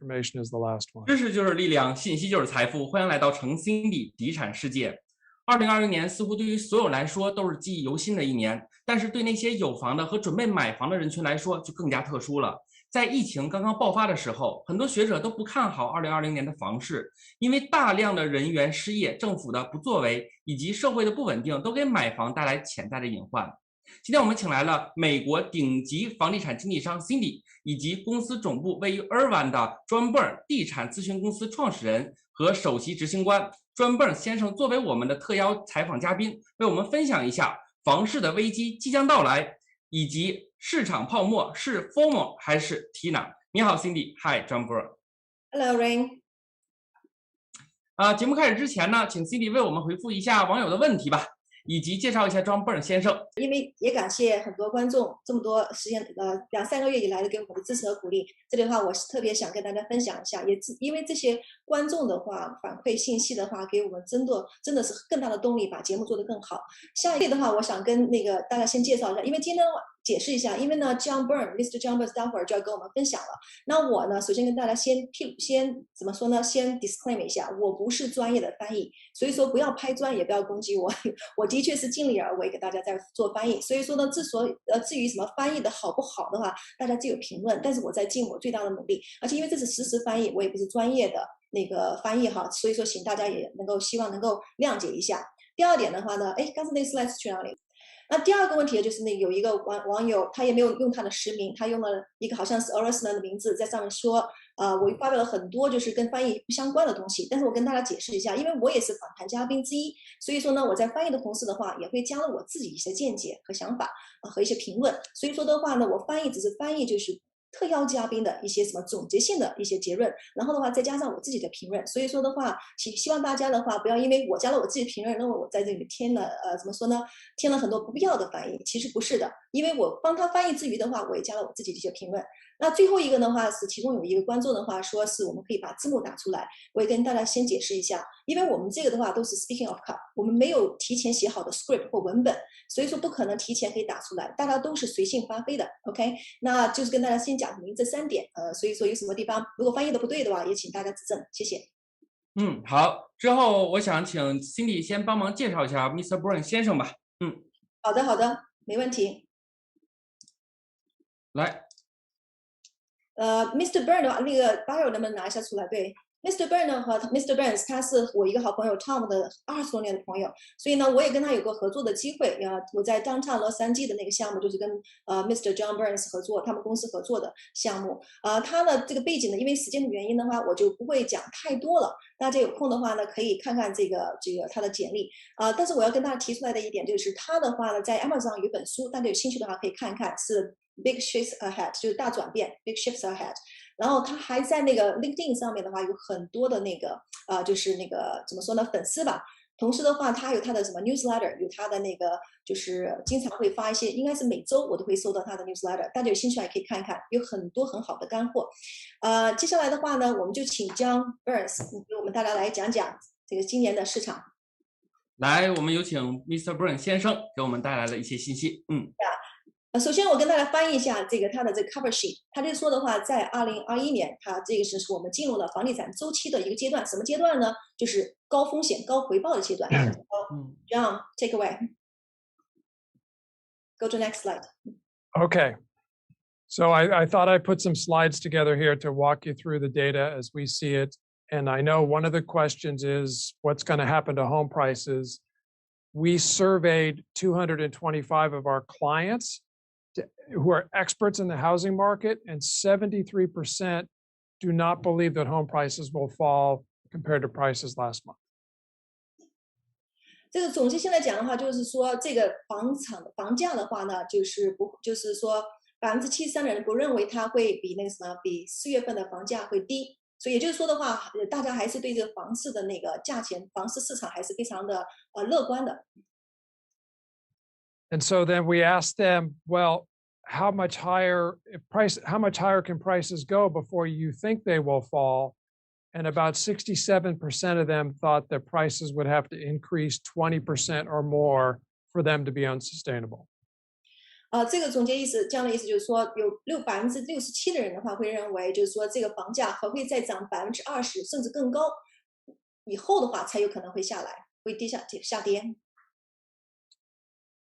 information is the last one. 知识就是力量，信息就是财富。欢迎来到程新理地产世界。2020年似乎对于所有人来说都是记忆犹新的一年，但是对那些有房的和准备买房的人群来说就更加特殊了。在疫情刚刚爆发的时候，很多学者都不看好2020年的房市，因为大量的人员失业、政府的不作为以及社会的不稳定都给买房带来潜在的隐患。今天我们请来了美国顶级房地产经纪商 Cindy 以及公司总部位于 Irvine 的 John Burns 地产咨询公司创始人和首席执行官 John Burns 先生作为我们的特邀采访嘉宾，为我们分享一下房市的危机即将到来，以及市场泡沫是 FOMO 还是 TINA。 你好 Cindy。 Hi John Burns。 Hello Rain。 节目开始之前呢，请 Cindy 为我们回复一下网友的问题吧，以及介绍一下 John Burns 先生。因为也感谢很多观众这么多时间2-3个月以来的给我们的支持和鼓励，这里的话我是特别想跟大家分享一下，也因为这些观众的话反馈信息的话，给我们真的是更大的动力，把节目做得更好。下一类的话，我想跟大家先介绍一下，因为今天的话解释一下，因为呢 Mr. John Burns 待会儿就要跟我们分享了。那我呢，首先跟大家先怎么说呢？先 disclaim 一下，我不是专业的翻译，所以说不要拍砖，也不要攻击我。我的确是尽力而为，给大家在做翻译。所以说呢，至于什么翻译的好不好的话，大家自有评论。但是我在尽我最大的努力，而且因为这是实时翻译，我也不是专业的翻译哈，所以说请大家也希望能够谅解一下。第二点的话呢，刚才那 slide 去哪里？那第二个问题就是有一个网友，他也没有用他的实名，他用了一个好像是 Orison 的名字，在上面说，我发表了很多就是跟翻译不相关的东西，但是我跟大家解释一下，因为我也是访谈嘉宾之一，所以说呢，我在翻译的同时的话，也会加了我自己一些见解和想法和一些评论，所以说的话呢，我翻译只是翻译就是特邀嘉宾的一些什么总结性的一些结论，然后的话再加上我自己的评论，所以说的话，希望大家的话不要因为我加了我自己的评论，那么我在这里添了怎么说呢？添了很多不必要的翻译，其实不是的，因为我帮他翻译之余的话，我也加了我自己的一些评论。那最后一个的话是，其中有一个观众的话说是我们可以把字幕打出来，我也跟大家先解释一下，因为我们这个的话都是 speaking of cut， 我们没有提前写好的 script 或文本，所以说不可能提前可以打出来，大家都是随性发挥的 ，OK？ 那就是跟大家先讲明这3点，所以说有什么地方如果翻译的不对的话，也请大家指正，谢谢。好，之后我想请 Cindy 先帮忙介绍一下 Mr. Burns 先生吧。好的，没问题。来。Mr. Burns 的话，那个 bio 能不能拿一下出来？对 ，Mr. Burns 和 Mr. Burns 他是我一个好朋友 Tom 的20多年的朋友，所以呢，我也跟他有过合作的机会。我在 Downtown 洛杉矶的那个项目就是跟Mr. John Burns 合作，他们公司合作的项目。他的这个背景呢，因为时间的原因的话，我就不会讲太多了。大家有空的话呢，可以看看这个他的简历。但是我要跟大家提出来的一点就是他的话呢，在 Amazon 有一本书，大家有兴趣的话可以看一看，是 Big Shifts Ahead， 就是大转变 Big Shifts Ahead。然后他还在那个 LinkedIn 上面的话有很多的就是怎么说呢，粉丝吧。同时的话，他有他的什么 newsletter， 有他的就是经常会发一些，应该是每周我都会收到他的 newsletter， 大家有兴趣也可以看一看，有很多很好的干货。接下来的话呢，我们就请 John Burns 给我们大家来讲讲这个今年的市场。来，我们有请 Mr. Burns 先生给我们带来了一些信息。首先我跟大家翻译一下他的这个 cover sheet， 他就说的话，在2021年，他这个是我们进入了房地产周期的一个阶段，什么阶段呢？就是高风险高回报的阶段。John, take away. Go to next slide. Okay. So I thought I'd put some slides together here to walk you through the data as we see it. And I know one of the questions is what's going to happen to home prices. We surveyed 225 of our clients who are experts in the housing market, and 73% do not believe that home prices will fall compared to prices last month. 这个总结性来讲的话，就是说这个房价的话呢，就是说73%的人不认为它会比比4月份的房价会低，所以也就是说的话，大家还是对这个房市的价钱，房市市场还是非常的乐观的。And so then we asked them, well, how much higher can prices go before you think they will fall? And about 67% of them thought that prices would have to increase 20% or more for them to be unsustainable. 这个总结意思，这样的意思就是说，有67%的人的话会认为，就是说这个房价还会再涨20%甚至更高，以后的话才有可能会下来，会下跌。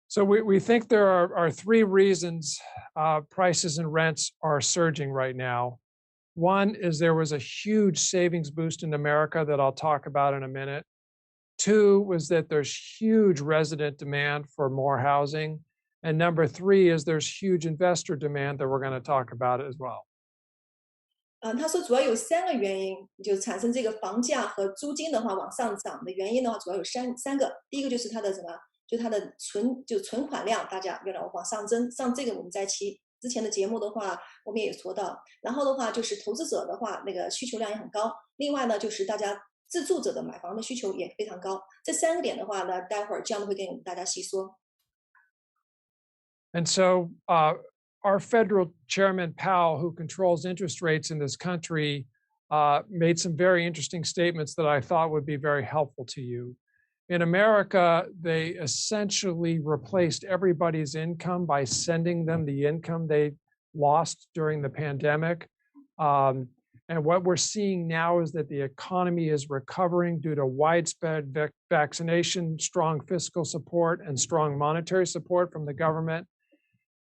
So we think there are three reasons prices and rents are surging right now. One is there was a huge savings boost in America that I'll talk about in a minute. Two was that there's huge resident demand for more housing. And number three is there's huge investor demand that we're going to talk about as well. 他说主要有3个原因，就产生这个房价和租金的话往上涨的原因的话，主要有三个。第一个就是它的什么，就它的存款量，大家越来越往上增。像这个我们在之前的节目的话，我们也说到。然后的话就是投资者的话，那个需求量也很高。另外呢，就是大家自住者的买房的需求也非常高。这3个点的话呢，待会儿John会给我们大家细说。And so our federal chairman, Powell, who controls interest rates in this country, made some very interesting statements that I thought would be very helpful to you. In America, they essentially replaced everybody's income by sending them the income they lost during the pandemic. And what we're seeing now is that the economy is recovering due to widespread vaccination, strong fiscal support, and strong monetary support from the government.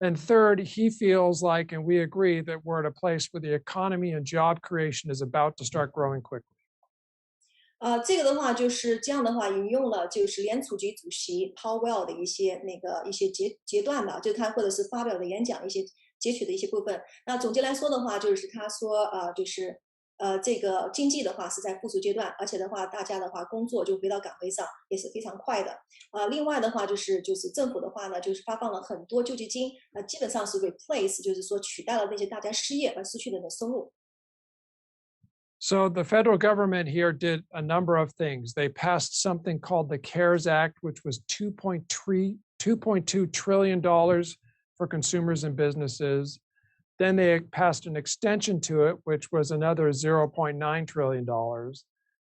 And third, he feels like, and we agree, that we're at a place where the economy and job creation is about to start growing quickly. 这个的话就是这样的话，引用了就是联储局主席 Powell 的一些阶段吧，就是他或者是发表的演讲一些截取的一些部分。那总结来说的话，就是他说就是这个经济的话是在复苏阶段，而且的话大家的话工作就回到岗位上也是非常快的。另外的话就是政府的话呢，就是发放了很多救济金，基本上是 replace， 就是说取代了那些大家失业而失去的收入。So the federal government here did a number of things. They passed something called the CARES Act, which was $2.2 trillion for consumers and businesses. Then they passed an extension to it, which was another $0.9 trillion.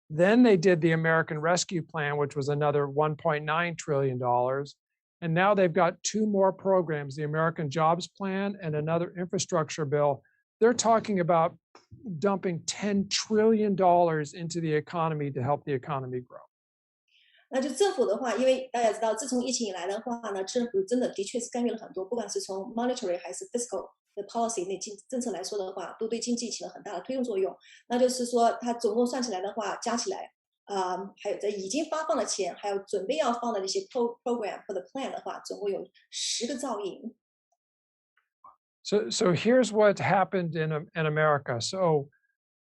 Then they did the American Rescue Plan, which was another $1.9 trillion. And now they've got 2 more programs, the American Jobs Plan and another infrastructure bill. They're talking about dumping $10 trillion into the economy to help the economy grow. 那就政府的话，因为大家知道，自从疫情以来的话呢，政府真的确是干预了很多，不管是从 monetary 还是 fiscal 的 policy 那政策来说的话，都对经济起了很大的推动作用。那就是说，它总共算起来的话，加起来，还有在已经发放的钱，还有准备要放的那些 program 或者 plan 的话，总共有10个兆亿。So here's what happened in America. So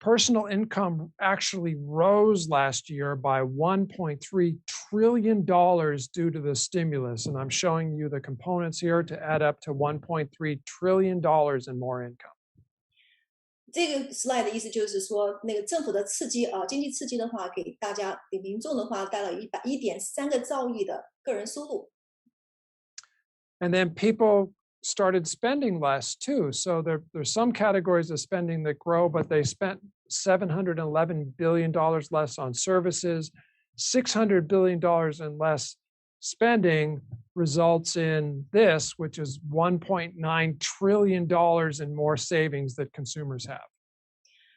personal income actually rose last year by $1.3 trillion due to the stimulus. And I'm showing you the components here to add up to $1.3 trillion in more income. 这个 slide 的意思就是说，那个政府的刺激经济刺激的话，给民众的话带来1.3个兆亿的个人收入。And then people started spending less too. So there's some categories of spending that grow, but they spent $711 billion less on services. $600 billion in less spending results in this, which is $1.9 trillion in more savings that consumers have.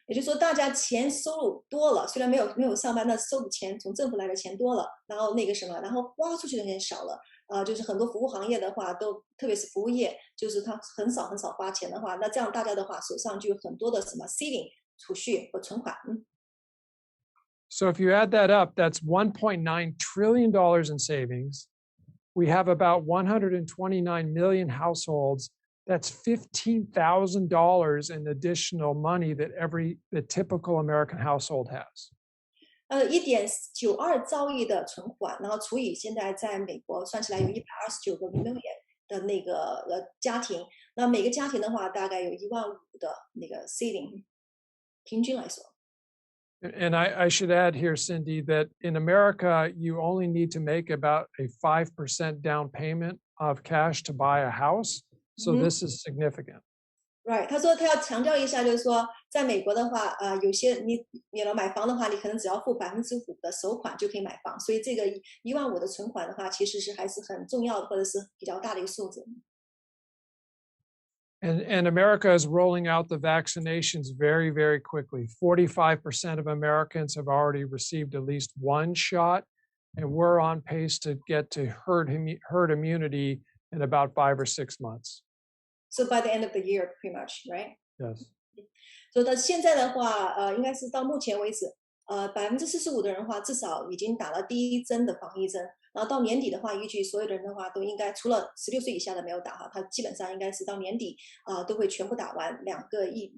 也就是说，大家钱收入多了，虽然没有上班，但收的钱从政府来的钱多了，然后然后花出去的钱少了。就是很多服务行业的话，特别是服务业，就是他很少花钱的话，那这样大家的话手上就有很多的saving 储蓄和存款。So if you add that up, that's $1.9 trillion in savings. We have about 129 million households. That's $15,000 in additional money that the typical American household has. 1.92兆亿的存款，然后除以现在在美国算起来有129个 million 的那个家庭，那每个家庭的话大概有15000的那个 saving， 平均来说。And I should add here, Cindy, that in America, you only need to make about a 5% down payment of cash to buy a house. So this is significant. Right， 他说他要强调一下，就是说，在美国的话，有些你买房的话，你可能只要付5%的首款就可以买房，所以这个15000的存款的话，其实还是很重要的，或者是比较大的一个数字。And America is rolling out the vaccinations very, very quickly. 45% of Americans have already received at least one shot, and we're on pace to get to herd immunity in about 5 or 6 months. So by the end of the year, pretty much, right? Yes. 所以到现在的话，应该是到目前为止，45%的人的话至少已经打了第一针的防疫针，然后到年底的话，预计所有的人的话都应该除了16岁以下的没有打哈，他基本上应该是到年底都会全部打完2个疫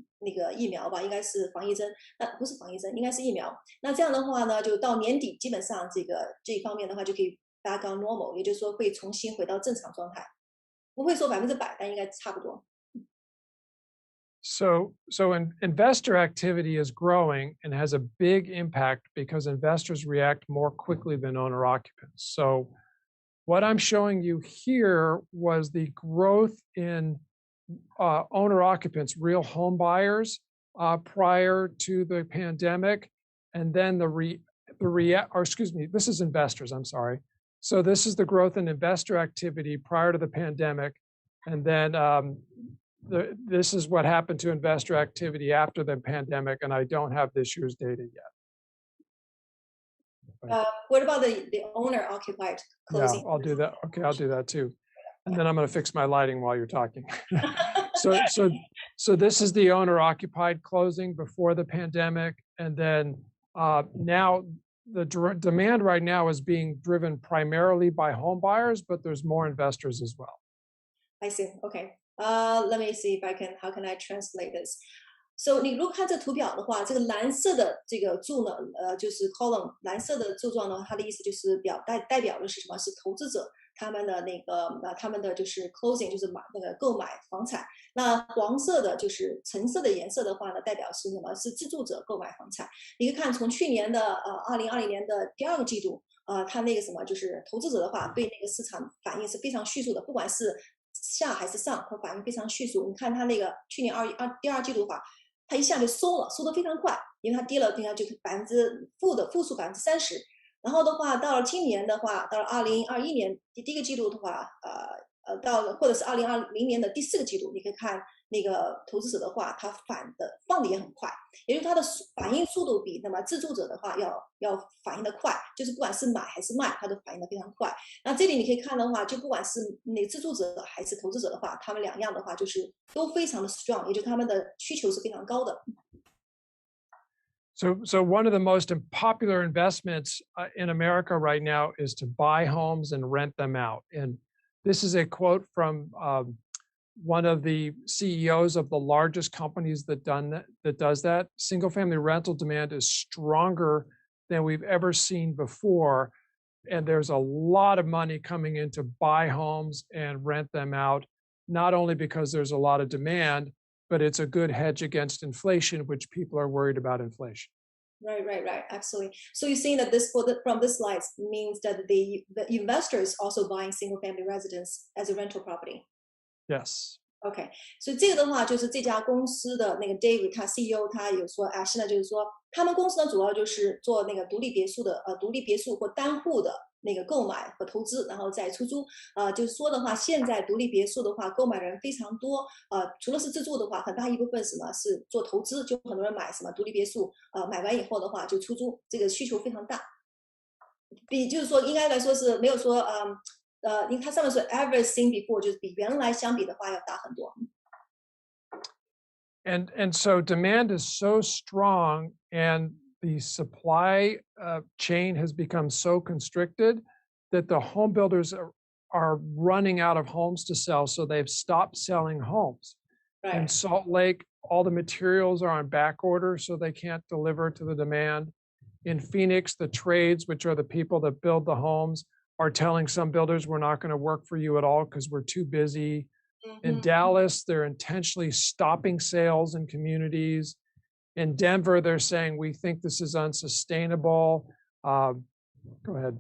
苗吧，应该是防疫针，不是防疫针，应该是疫苗。那这样的话呢，就到年底基本上这一方面的话就可以 back on normal， 也就是说会重新回到正常状态，不会说100%，但应该差不多。So investor activity is growing and has a big impact because investors react more quickly than owner occupants. So what I'm showing you here was the growth in owner occupants, real home buyers prior to the pandemic, and then this is investors, I'm sorry. So this is the growth in investor activity prior to the pandemic, and then this is what happened to investor activity after the pandemic, and I don't have this year's data yet. What about the owner-occupied closing? Yeah, I'll do that. Okay, I'll do that too. And then I'm going to fix my lighting while you're talking. So this is the owner-occupied closing before the pandemic, and then now the demand right now is being driven primarily by home buyers, but there's more investors as well. I see. Okay. Let me see if how can I translate this? So 你如果看这图表的话，这个蓝色的这个柱呢，就是 column 蓝色的柱状呢，它的意思就是代表的是什么？是投资者他们的他们的就是 closing 就是购买房产。那黄色的就是橙色的颜色的话呢，代表是什么？是自住者购买房产。你可以看从去年的2020年的第2个季度，它就是投资者的话对那个市场反应是非常迅速的，不管是下还是上，它反应非常迅速。你看它去年第2季度的话，它一下就收得非常快，因为它跌了，就负数30%。然后的话，到了今年的话，到了2021年第1个季度的话，或者是2020年的第4个季度，你可以看那个投资者的话，它放的也很快，也就是它的反应速度比自住者的话要反应的快，就是不管是买还是卖，它都反应的非常快。那这里你可以看的话，就不管是自住者还是投资者的话，他们两样的话就是都非常的 strong， 也就是他们的需求是非常高的。So one of the most popular investments in America right now is to buy homes and rent them out. And this is a quote from one of the CEOs of the largest companies that does that. Single-family rental demand is stronger than we've ever seen before, and there's a lot of money coming in to buy homes and rent them out, not only because there's a lot of demand, but it's a good hedge against inflation, which people are worried about inflation. Right. Absolutely. So you're saying that from this slide means that the investor is also buying single-family residence as a rental property. Yes. OK， 所以这个的话就是这家公司的那个 David 他 CEO 他有说现在就是说他们公司呢主要就是做那个独立别墅或单户的那个购买和投资，然后再出租。就是说的话，现在独立别墅的话，购买人非常多。除了是自住的话，很大一部分什么是做投资，就很多人买什么独立别墅，买完以后的话就出租，这个需求非常大。就是说应该来说是没有说因为它上面说 ever seen before， 就是比原来相比的话要大很多。And so demand is so strong, and the supply chain has become so constricted that the home builders are running out of homes to sell, so they've stopped selling homes. Right. In Salt Lake, all the materials are on back order, so they can't deliver to the demand. In Phoenix, the trades, which are the people that build the homes, are telling some builders, we're not going to work for you at all because we're too busy. In Dallas, they're intentionally stopping sales in communities. In Denver, they're saying, we think this is unsustainable. Go ahead.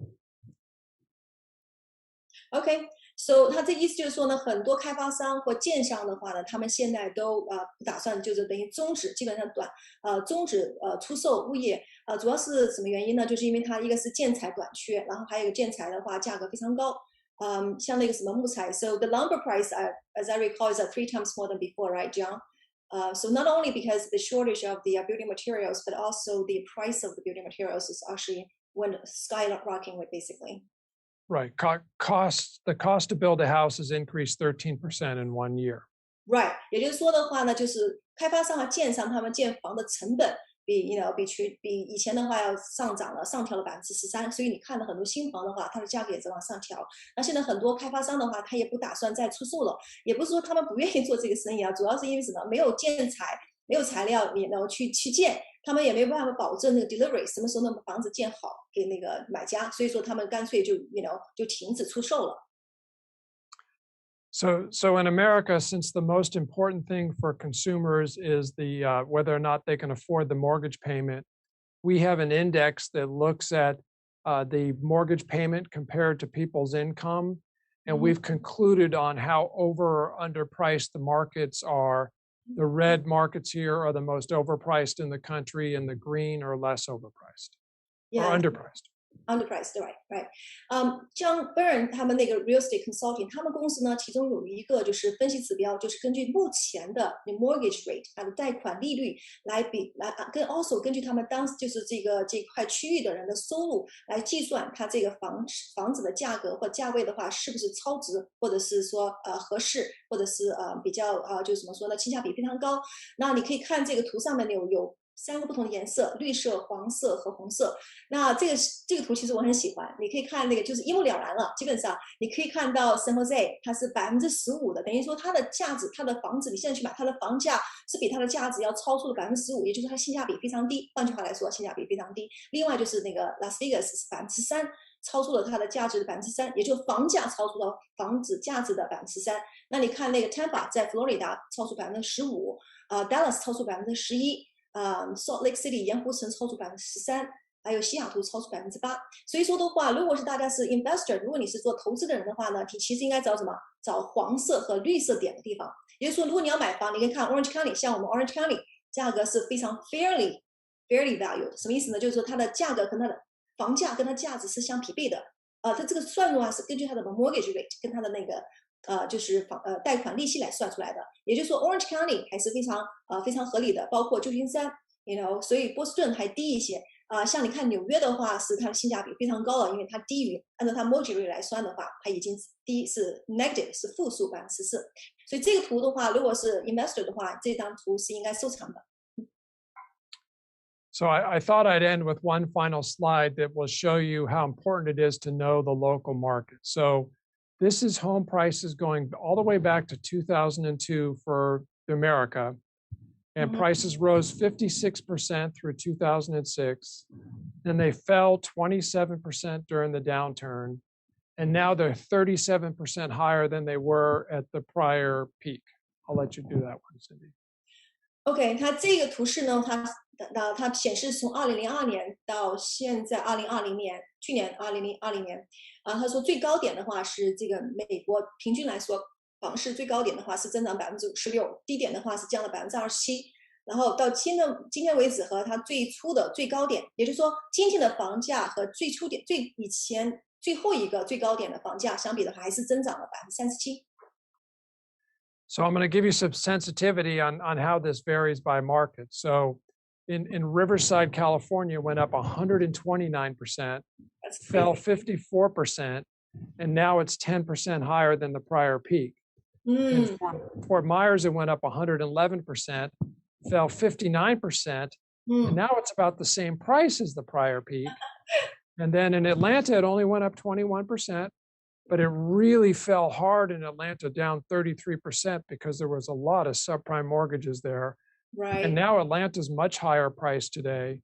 OK, so 他这意思就是说呢，很多开发商或建商的话呢，他们现在都不打算就是等于终止，基本上终止出售物业。主要是什么原因呢？就是因为它一个是建材短缺，然后还有建材的话价格非常高。像那个什么木材 ，so the lumber price, as I recall, is 3 times more than before, right, John? So not only because of the shortage of the building materials, but also the price of the building materials is actually went skyrocketing, basically. Right. The cost to build a house has increased 13% in 1 year. Right. 也就是说的话呢，就是开发商和建商他们建房的成本比以前的话要上调了13%，所以你看了很多新房的话，它的价格也在往上调。那现在很多开发商的话，他也不打算再出售了，也不是说他们不愿意做这个生意啊，主要是因为什么？没有建材，没有材料，去建，他们也没有办法保证那个 delivery 什么时候能把房子建好给那个买家，所以说他们干脆就停止出售了。So in America, since the most important thing for consumers is the whether or not they can afford the mortgage payment, we have an index that looks at the mortgage payment compared to people's income, and we've concluded on how over or underpriced the markets are. The red markets here are the most overpriced in the country, and the green are less overpriced or underpriced.Underpriced, right. 像 Burn 他们那个 Real Estate Consulting， 他们公司呢，其中有一个就是分析指标，就是根据目前的 mortgage rate 它的贷款利率also 根据他们当时就是这块区域的人的收入来计算它这个房子的价格或价位的话，是不是超值，或者是说合适，或者是比较就是怎么说呢，性价比非常高。那你可以看这个图上面有3个不同的颜色，绿色、黄色和红色。那这个图其实我很喜欢，你可以看那个就是一目了然了。基本上你可以看到 San Jose 它是15%的，等于说它的价值，它的房子你现在去买，它的房价是比它的价值要超出了15%，也就是它性价比非常低。换句话来说，性价比非常低。另外就是那个 Las Vegas 是3%，超出了它的价值的3%，也就是房价超出了房子价值的3%。那你看那个 Tampa 在佛罗里达超出15%， Dallas 超出11%。Salt Lake City 盐湖城超出13%，还有西雅图超出8%。所以说的话，如果是大家是 investor， 如果你是做投资的人的话呢，你其实应该找什么？找黄色和绿色点的地方。也就是说，如果你要买房，你可以看 Orange County， 像我们 Orange County 价格是非常 fairly valued， 什么意思呢？就是说它的价格跟它的房价跟它价值是相匹配的。它这个算的话是根据它的 mortgage rate 跟它的那个就是贷款利息来算出来的，也就是说 Orange County 还是非常合理的，包括旧金山 所以波士顿还低一些。像你看纽约的话，是它的性价比非常高了，因为它低于按照它 mortgage rate 来算的话，它已经是 negative 是负数14%。所以这个图的话，如果是 investor 的话，这张图是应该收藏的。So I thought I'd end with one final slide that will show you how important it is to know the local market. So this is home prices going all the way back to 2002 for America, and prices rose 56% through 2006. Then they fell 27% during the downturn, and now they're 37% higher than they were at the prior peak. I'll let you do that one, Cindy. OK， 它这个图示呢，它显示从2002年到现在2020年，去年2020年，他说最高点的话是这个美国平均来说，房市最高点的话是增长56%，低点的话是降了27%，然后到今天为止和它最初的最高点，也就是说今天的房价和最初点以前最后一个最高点的房价相比的话，还是增长了37%。So I'm going to give you some sensitivity on how this varies by market. So in Riverside, California, went up 129%, fell 54%, and now it's 10% higher than the prior peak. In Fort Myers, it went up 111%, fell 59%, and now it's about the same price as the prior peak. And then in Atlanta, it only went up 21%. But it really fell hard in Atlanta, down 33%, because there was a lot of subprime mortgages there. Right. And now Atlanta's much higher priced today.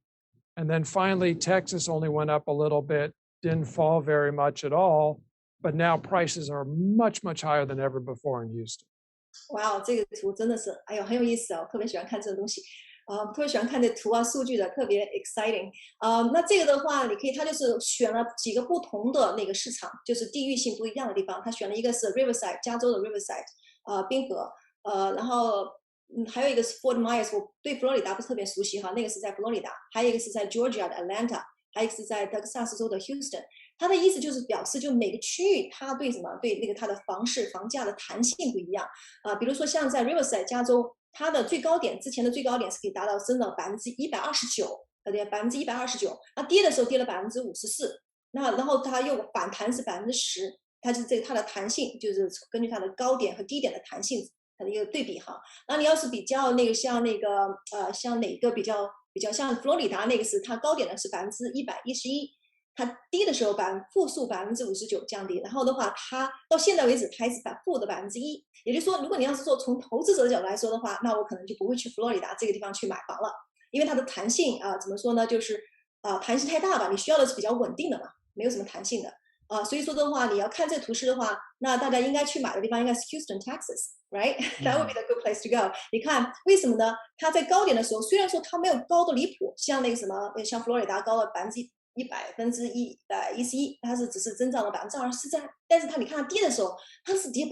And then finally, Texas only went up a little bit, didn't fall very much at all. But now prices are much, much higher than ever before in Houston. Wow, 这个图真的是，哎呦，很有意思哦，特别喜欢看这种东西。特别喜欢看这图啊，数据的特别 exciting。那这个的话，你可以，他就是选了几个不同的那个市场，就是地域性不一样的地方。他选了一个是 Riverside， 加州的 Riverside， 滨河，然后还有一个是 Fort Myers， 我对佛罗里达不是特别熟悉哈，那个是在佛罗里达，还有一个是在 Georgia 的 Atlanta， 还有一个是在德克萨斯州的 Houston。它的意思就是表示，就每个区域它对什么对那个它的房价的弹性不一样比如说像在 Riverside 加州，它的最高点之前的最高点是可以达到升到129%，对，129%，那跌的时候跌了54%，然后它又反弹是10%，它是它的弹性就是根据它的高点和低点的弹性。它的一个对比哈，然后你要是比较那个像哪个比较像佛罗里达那个是它高点的是111%，它低的时候负数59%降低，然后的话它到现在为止还是负的1%，也就是说，如果你要是说从投资者的角度来说的话，那我可能就不会去佛罗里达这个地方去买房了，因为它的弹性怎么说呢，就是弹性太大吧，你需要的是比较稳定的嘛，没有什么弹性的。所以说的话，你要看这图示的话，那大家应该去买的地方应该是 Houston, Texas，right? That would be the good place to go. 你看为什么呢？它在高点的时候，虽然说它没有高的离谱，像那个什么，像佛罗里达高了111%，它是只是增长了23%，但是你看它跌的时候，它是跌2%，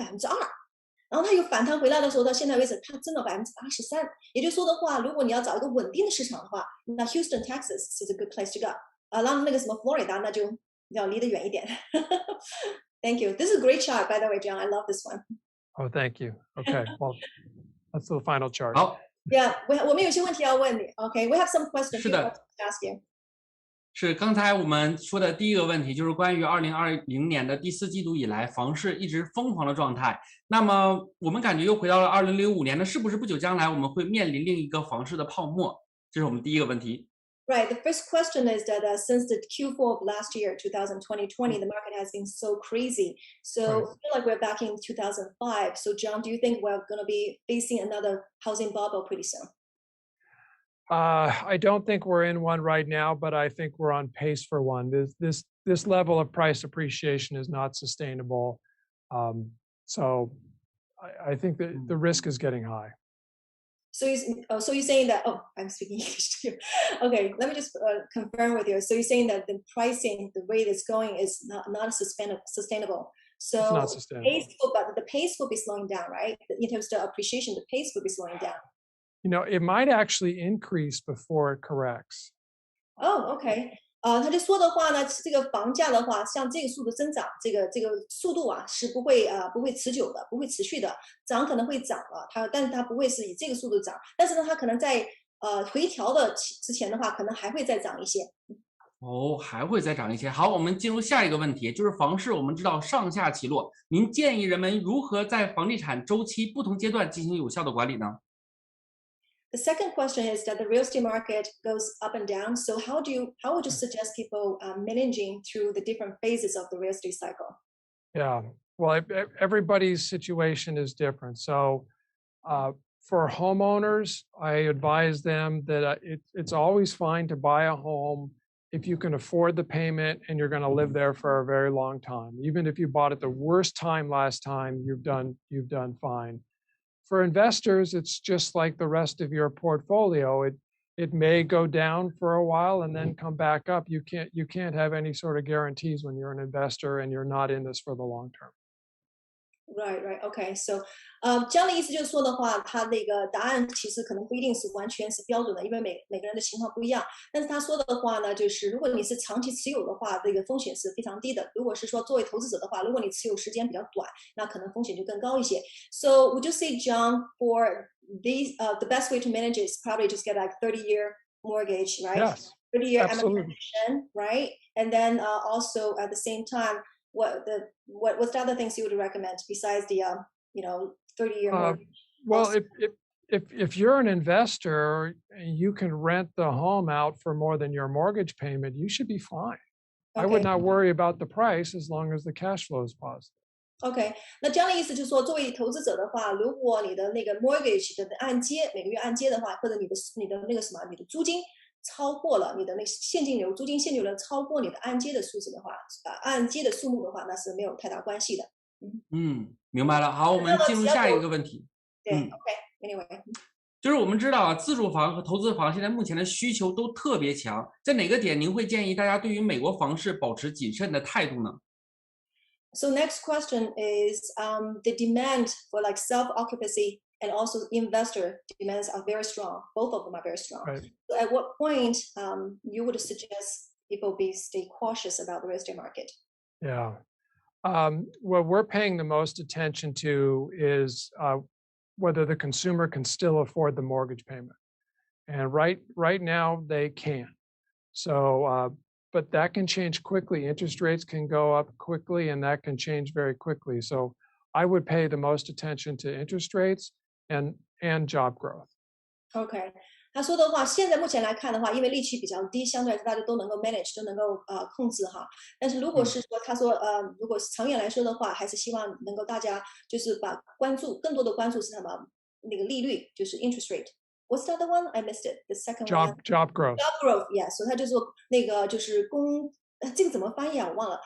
然后它有反弹回来的时候，到现在为止它增了83%。也就是说的话，如果你要找一个稳定的市场的话，那 Houston, Texas is a good place to go. 然后那个什么佛罗里达那就要离得远一点。Thank you. This is a great chart, by the way, John. I love this one. Oh, thank you. Okay, well, that's the final chart. 好 Yeah, 我们有些问题要问你。Okay, we have some questions. 是的 to ask you. 是刚才我们说的第一个问题，就是关于2020年的第4季度以来，房市一直疯狂的状态。那么我们感觉又回到了2005年呢，是不是不久将来我们会面临另一个房市的泡沫？这是我们第一个问题。Right. The first question is that since the Q4 of last year, 2020, the market has been so crazy. So I feel like we're back in 2005. So John, do you think we're going to be facing another housing bubble pretty soon? I don't think we're in one right now, but I think we're on pace for one. This level of price appreciation is not sustainable. So I think that the risk is getting high. So you're saying that, oh, I'm speaking English too. Okay, let me just confirm with you. So you're saying that the pricing, the rate it's going is not sustainable. So It's not sustainable. The pace will be slowing down, right? In terms of appreciation, the pace will be slowing down. You know, it might actually increase before it corrects. Oh, okay. 他就说的话呢，这个房价的话，像这个速度增长，这个速度是不会持久的，不会持续的，涨可能会涨了，但是它不会是以这个速度涨，但是呢，它可能在回调的之前的话，可能还会再涨一些。哦，还会再涨一些。好，我们进入下一个问题，就是房市，我们知道上下起落，您建议人们如何在房地产周期不同阶段进行有效的管理呢？ The second question is that the real estate market goes up and down. So how would you suggest people managing through the different phases of the real estate cycle? Yeah, well, everybody's situation is different. So for homeowners, I advise them that it's always fine to buy a home if you can afford the payment and you're going to live there for a very long time. Even if you bought it the worst time last time, you've done fine. For investors, it's just like the rest of your portfolio. It may go down for a while and then come back up. You can't have any sort of guarantees when you're an investor and you're not in this for the long term. Right. Okay. So, 这样的意思就是说的话，他那个答案其实可能不一定是完全是标准的，因为每个人的情况不一样。但是他说的话呢，就是如果你是长期持有的话，这个风险是非常低的。如果是说作为投资者的话，如果你持有时间比较短，那可能风险就更高一些。So would you say, John, for these, the best way to manage it is probably just get like 30-year mortgage, right? Yes, 30-year absolutely. amortization, right? And then also at the same time, what's the other things you would recommend besides the 30-year mortgage? Well, if you're an investor and you can rent the home out for more than your mortgage payment, you should be fine. I would not worry about the price as long as the cash flow is positive. OK， 那这样的意思就是说，作为投资者的话，如果你的那个 mortgage 的按揭每个月按揭的话，或者你的那个什么，你的租金超过了你的那个租金现金流超过你的按揭的数字的话，按揭的数目的话，那是没有太大关系的。明白了。好，我们进入下一个问题。对 ，OK，Anyway，就是我们知道自住房和投资房现在目前的需求都特别强，在哪个点您会建议大家对于美国房市保持谨慎的态度呢？ So next question is the demand for like self-occupancy and also investor demands are very strong. Both of them are very strong. Right. So at what point you would suggest people stay cautious about the real estate market. Yeah. What we're paying the most attention to is whether the consumer can still afford the mortgage payment. And right now they can. So, but that can change quickly. Interest rates can go up quickly, and that can change very quickly. So I would pay the most attention to interest rates and job growth. OK， 他说的话，现在目前来看的话，因为利息比较低，相对来说大家都能够 manage， 都能够控制哈。但是如果是说他说如果是长远来说的话，还是希望能够大家就是把更多的关注是什么那个利率，就是 interest rate。What's the other one? I missed it. The second one. Job growth. Job growth. Yes. 所以他就说那个就是这个怎么翻译啊？我忘了。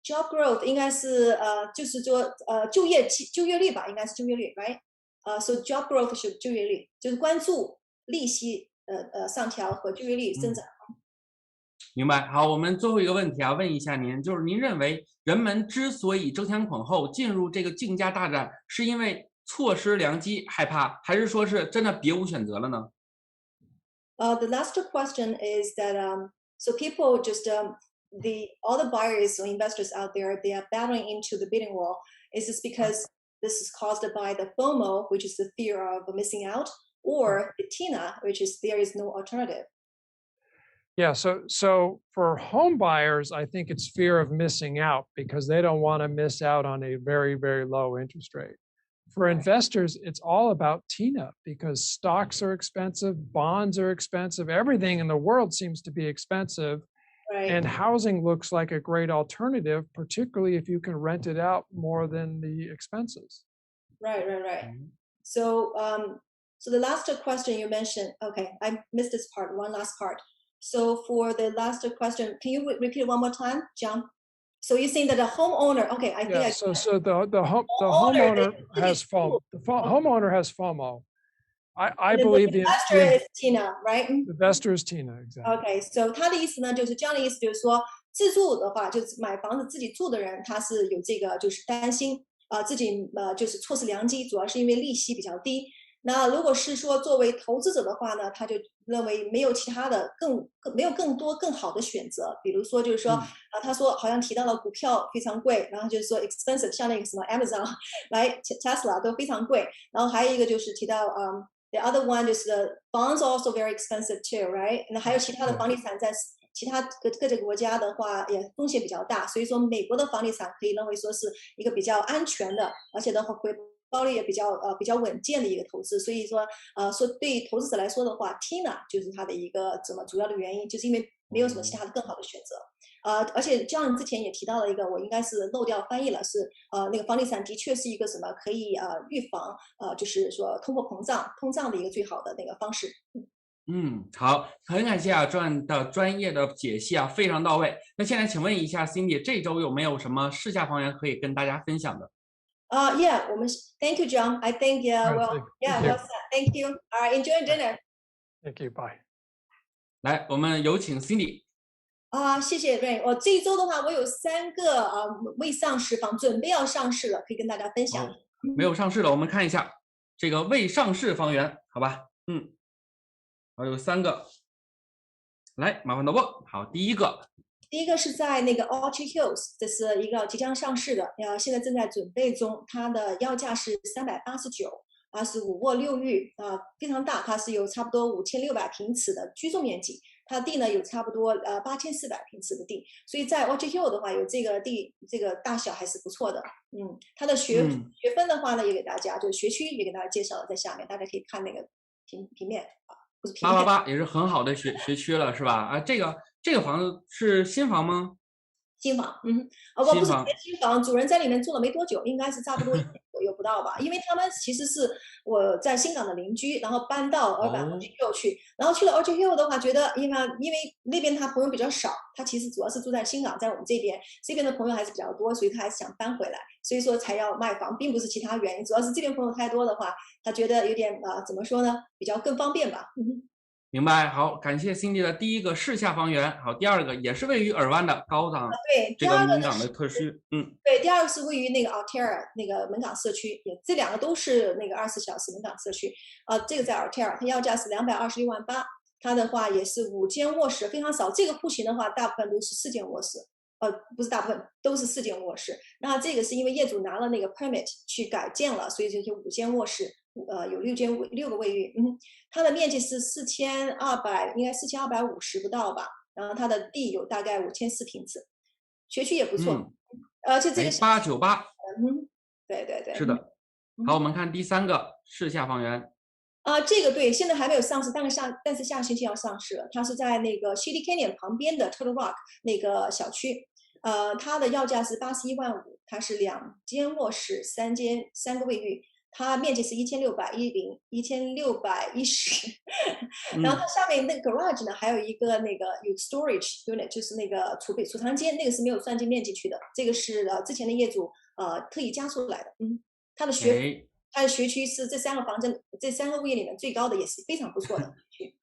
Job growth 应该是就是说就业率吧，应该是就业率 ，right？So job growth 是就业率，就是关注利息上调和就业率增长。明白。好，我们最后一个问题啊，问一下您，就是您认为人们之所以争先恐后进入这个竞价大战，是因为错失良机害怕，还是说是真的别无选择了呢？The last question is that so people just all the buyers or investors out there, they are battling into the bidding war. Is this because this is caused by the FOMO, which is the fear of missing out, or the TINA, which is there is no alternative? Yeah, so for home buyers, I think it's fear of missing out because they don't want to miss out on a very, very low interest rate. For investors, it's all about TINA because stocks are expensive, bonds are expensive, everything in the world seems to be expensive. Right. And housing looks like a great alternative, particularly if you can rent it out more than the expenses. Right. So, so the last question you mentioned, okay, I missed this part, one last part. So for the last question, can you repeat one more time, John? So you're saying that the homeowner, okay, I think so the homeowner has FOMO. The homeowner has FOMO. I believe the investor is TINA, right? The investor is TINA, exactly. Okay, so 他的意思呢，就是这样的意思，就是说自住的话，就是买房子自己住的人，他是有这个就是担心自己就是错失良机，主要是因为利息比较低。那如果是说作为投资者的话呢，他就认为没有其他的没有更多更好的选择，比如说就是说他说好像提到了股票非常贵，然后就是说 expensive， 像那个什么 Amazon 来 Tesla 都非常贵，然后还有一个就是提到the other one 就是 bonds also very expensive too, right？ 那还有其他的房地产在其他各个国家的话也风险比较大，所以说美国的房地产可以认为说是一个比较安全的，而且的话回报率也比较稳健的一个投资。所以说说对于投资者来说的话 ，TINA 就是它的一个主要的原因，就是因为没有什么其他的更好的选择。而且John之前也提到了一个，我应该是漏掉翻译了，是那个房地产的确是一个什么可以预防就是说通胀的一个最好的那个方式。好，很感谢John的专业的解析非常到位。那现在请问一下 Cindy， 这周有没有什么市下房源可以跟大家分享的？Yeah， 我们 Thank you, John. I think well said. Thank you. All right, enjoy dinner. Thank you. Bye. 来，我们有请 Cindy。谢谢 Ray。我这一周的话，我有3个未上市房准备要上市了，可以跟大家分享。没有上市了，我们看一下这个未上市房源，好吧？好，有3个，来，麻烦导播。好，第一个是在那个 Orchard Hills， 这是一个即将上市的，现在正在准备中，它的要价是389，25卧6浴，非常大，它是有差不多5600平尺的居住面积，它地呢有差不多8400平尺的地，所以在 Orchard Hill 的话有这个地，这个大小还是不错的。它的学分的话呢也给大家，就是学区也给大家介绍了在下面，大家可以看那个平面不是平面。888也是很好的学区了，是吧？这个房子是新房吗？新房，我不是新房，主人在里面住了没多久，应该是差不多1年左右不到吧。因为他们其实是我在新港的邻居，然后搬到Orchard Hill 去，然后去了 Orchard Hill 的话，觉得因为那边他朋友比较少，他其实主要是住在新港，在我们这边的朋友还是比较多，所以他还是想搬回来，所以说才要卖房，并不是其他原因，主要是这边朋友太多的话，他觉得有点怎么说呢，比较更方便吧。明白，好，感谢 Cindy 的第一个市下房源。好，第二个也是位于Irvine的高档这个门港的特区。对，第二个是位于那个 Altair 那个门港社区，这2个都是那个24小时门港社区。这个在 Altair， 它要价是226万8，它的话也是5间卧室，非常少。这个户型的话，大部分都是4间卧室，不是大部分都是4间卧室。那这个是因为业主拿了那个 permit 去改建了，所以就是5间卧室，有6个卫浴。它的面积是4200，应该4250不到吧。然后它的地有大概5400平尺，学区也不错。而且这个898，对，是的。好，我们看第3个适下房源。这个对，现在还没有上市，但是下个星期要上市了。它是在那个 Shady Canyon 旁边的 Turtle Rock 那个小区，它的要价是81万5，它是2间卧室3个卫浴，它面积是1610，然后它下面那个 garage 呢，还有一个那个有 storage unit， 就是那个储藏间，那个是没有算进面积去的，这个是之前的业主特意加出来的。它的学区是这3个物业里面最高的，也是非常不错的区。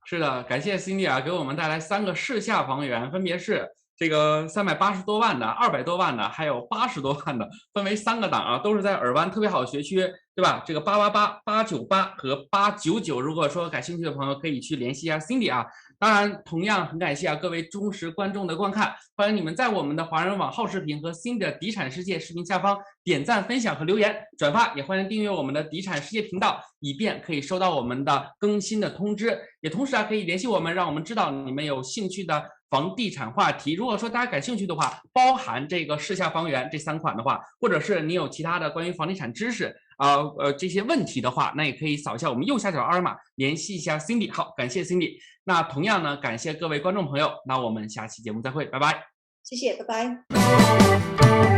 是的，感谢 Cindy 啊，给我们带来3个适下房源，分别是这个380多万的、200多万的，还有80多万的，分为3个档啊，都是在尔湾特别好的学区，对吧？这个888、898和899，如果说感兴趣的朋友可以去联系一下 Cindy 啊。当然，同样很感谢各位忠实观众的观看，欢迎你们在我们的华人网HOW视频和 Cindy 的地产世界视频下方点赞、分享和留言转发，也欢迎订阅我们的地产世界频道，以便可以收到我们的更新的通知。也同时可以联系我们，让我们知道你们有兴趣的房地产话题。如果说大家感兴趣的话，包含这个适下房源这3款的话，或者是你有其他的关于房地产知识这些问题的话，那也可以扫一下我们右下角二维码联系一下 Cindy。 好，感谢 Cindy。 那同样呢，感谢各位观众朋友，那我们下期节目再会，拜拜。谢谢，拜拜。